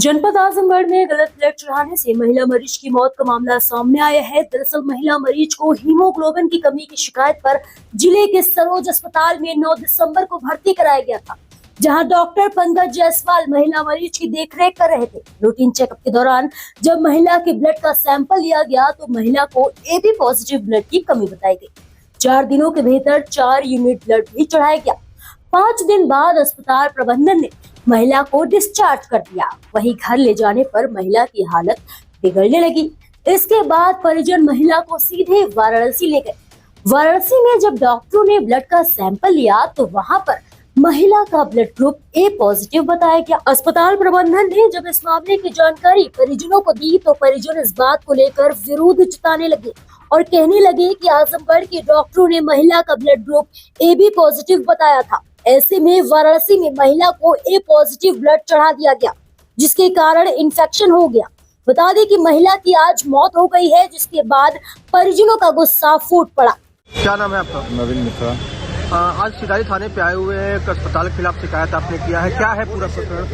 जनपद आजमगढ़ में गलत ब्लड चढ़ाने से महिला मरीज की मौत का मामला सामने आया है। दरअसल महिला मरीज को हीमोग्लोबिन की कमी की शिकायत पर जिले के सरोज अस्पताल में 9 दिसंबर को भर्ती कराया गया था, जहां डॉक्टर पंकज जायसवाल महिला मरीज की देखरेख कर रहे थे। रूटीन चेकअप के दौरान जब महिला के ब्लड का सैंपल लिया गया तो महिला को AB पॉजिटिव ब्लड की कमी बताई गई। 4 दिनों के भीतर 4 यूनिट ब्लड भी चढ़ाया गया। 5 दिन बाद अस्पताल प्रबंधन ने महिला को डिस्चार्ज कर दिया। वहीं घर ले जाने पर महिला की हालत बिगड़ने लगी। इसके बाद परिजन महिला को सीधे वाराणसी ले गए। वाराणसी में जब डॉक्टरों ने ब्लड का सैंपल लिया तो वहां पर महिला का ब्लड ग्रुप A पॉजिटिव बताया गया। अस्पताल प्रबंधन ने जब इस मामले की जानकारी परिजनों को दी तो परिजन इस बात को लेकर विरोध जताने लगे और कहने लगे कि आजमगढ़ के डॉक्टरों ने महिला का ब्लड ग्रुप AB पॉजिटिव बताया था। ऐसे में वाराणसी में महिला को A पॉजिटिव ब्लड चढ़ा दिया गया, जिसके कारण इन्फेक्शन हो गया। बता दें कि महिला की आज मौत हो गई है, जिसके बाद परिजनों का गुस्सा फूट पड़ा। क्या नाम है आपका? नवीन मिश्रा। आज सिराही थाने पे आए हुए हैं, अस्पताल के खिलाफ शिकायत आपने किया है, क्या है पूरा प्रकरण?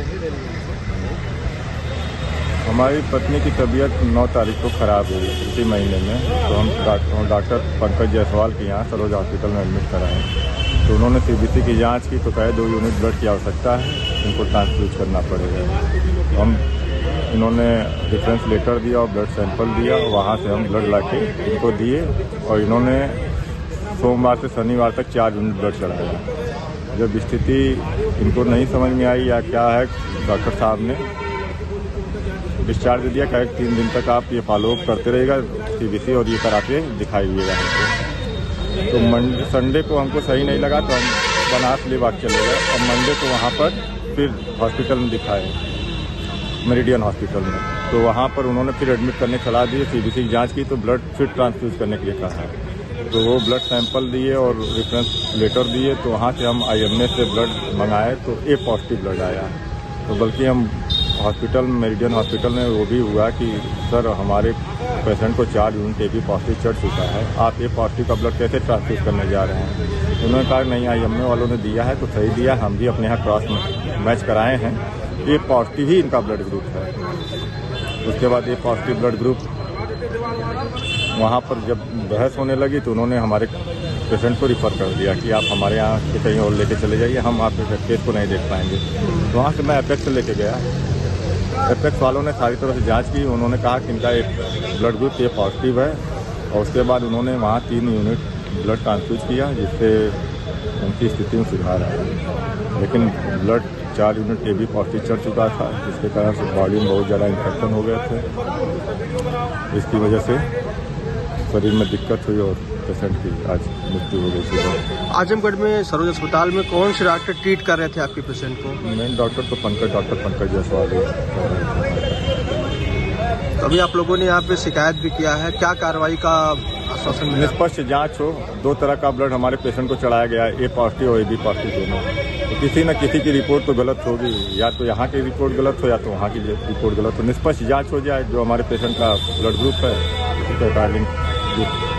हमारी पत्नी की तबीयत 9 तारीख को खराब हुई इसी महीने में, तो हम डॉक्टर पंकज जायसवाल के यहाँ सरोज हॉस्पिटल में एडमिट कराए। तो उन्होंने CBC की जांच की तो कहे 2 यूनिट ब्लड की आवश्यकता है, इनको ट्रांसफ्यूज करना पड़ेगा। तो इन्होंने रेफरेंस लेटर दिया और ब्लड सैंपल दिया, वहाँ से हम ब्लड लाके इनको दिए और इन्होंने सोमवार से शनिवार तक 4 यूनिट ब्लड चढ़ाया। जब स्थिति इनको नहीं समझ में आई या क्या है, डॉक्टर साहब ने डिस्चार्ज दे दिया। कहे 3 दिन तक आप ये फॉलोअप करते रहेगा CBC और ये करा के दिखाइएगा हमको। तो संडे को हमको सही नहीं लगा तो हम बनास लेबाग चले गए और मंडे को वहाँ पर फिर हॉस्पिटल में दिखाए, मेरिडियन हॉस्पिटल में। तो वहाँ पर उन्होंने फिर एडमिट करने सलाह दी, CBC की जांच की तो ब्लड फिर ट्रांसफ्यूज करने के लिए कहा है। तो वो ब्लड सैंपल दिए और रेफरेंस लेटर दिए, तो वहाँ से हम IMA से ब्लड मंगाए तो A पॉजिटिव ब्लड आया। तो बल्कि हम हॉस्पिटल में, मेरिडियन हॉस्पिटल में वो भी हुआ कि सर हमारे पेशेंट को 4 यूनिट AB पॉजिटिव चढ़ चुका है, आप A पॉजिटिव का ब्लड कैसे ट्रांसफ्यूज करने जा रहे हैं? उन्होंने कहा नहीं, IMA वालों ने दिया है तो सही दिया, हम भी अपने यहाँ क्रॉस मैच कराए हैं, A पॉजिटिव ही इनका ब्लड ग्रुप है। उसके बाद A पॉजिटिव ब्लड ग्रुप वहाँ पर जब बहस होने लगी तो उन्होंने हमारे पेशेंट को रिफ़र कर दिया कि आप हमारे यहाँ से कहीं और लेके चले जाइए, हम आपके केस को नहीं देख पाएंगे। तो वहाँ से मैं एपेक्स लेके गया। एपेक्स वालों ने सारी तरह से जांच की, उन्होंने कहा कि इनका एक ब्लड ग्रुप A पॉजिटिव है और उसके बाद उन्होंने वहाँ 3 यूनिट ब्लड ट्रांसफ्यूज किया, जिससे उनकी स्थिति में सुधार आया। लेकिन ब्लड 4 यूनिट AB पॉजिटिव चढ़ चुका था, जिसके कारण से बॉडी में बहुत ज़्यादा इन्फेक्शन हो गए थे। इसकी वजह से शरीर में दिक्कत हुई और पेशेंट की आज मृत्यु हो गई सुबह। आजमगढ़ में सरोज अस्पताल में कौन से डॉक्टर ट्रीट कर रहे थे आपके पेशेंट को? मेन डॉक्टर तो डॉक्टर पंकज जायसवाल। अभी आप लोगों ने यहाँ पे शिकायत भी किया है, क्या कार्रवाई का आश्वासन मिला? निष्पक्ष जांच हो। 2 तरह का ब्लड हमारे पेशेंट को चढ़ाया गया है, A पॉजिटिव और AB पॉजिटिव दोनों। तो किसी न किसी की रिपोर्ट तो गलत होगी, या तो यहाँ की रिपोर्ट गलत हो या तो वहाँ की रिपोर्ट गलत हो। निष्पक्ष जांच हो जाए, जो हमारे पेशेंट का ब्लड ग्रुप है उसके अकॉर्डिंग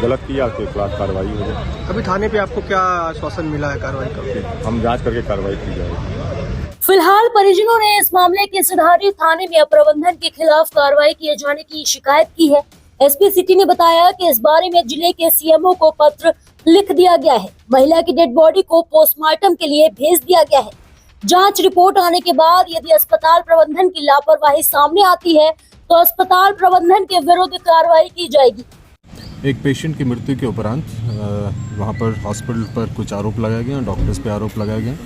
गलत किया तो खिलाफ कार्रवाई हो जाए। अभी थाने पे आपको क्या आश्वासन मिला है कार्रवाई का? हम जांच करके कार्रवाई की जाएगी। फिलहाल परिजनों ने इस मामले के सिधारी थाने में प्रबंधन के खिलाफ कार्रवाई किए जाने की शिकायत की है। SP सिटी ने बताया कि इस बारे में जिले के CMO को पत्र लिख दिया गया है। महिला की डेड बॉडी को पोस्टमार्टम के लिए भेज दिया गया है। जांच रिपोर्ट आने के बाद यदि अस्पताल प्रबंधन की लापरवाही सामने आती है तो अस्पताल प्रबंधन के विरुद्ध कार्रवाई की जाएगी। एक पेशेंट की मृत्यु के उपरांत वहाँ पर हॉस्पिटल पर कुछ आरोप लगाए गए, डॉक्टर्स पे आरोप लगाए गए।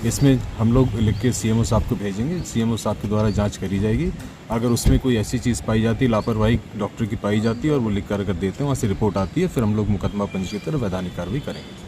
इसमें हम लोग लिख के CMO साहब को भेजेंगे, CMO साहब के द्वारा जांच करी जाएगी। अगर उसमें कोई ऐसी चीज़ पाई जाती है, लापरवाही डॉक्टर की पाई जाती है और वो लिख कर देते हैं, वहाँ से रिपोर्ट आती है, फिर हम लोग मुकदमा पंजीकृत कर वैधानिक कार्रवाई करेंगे।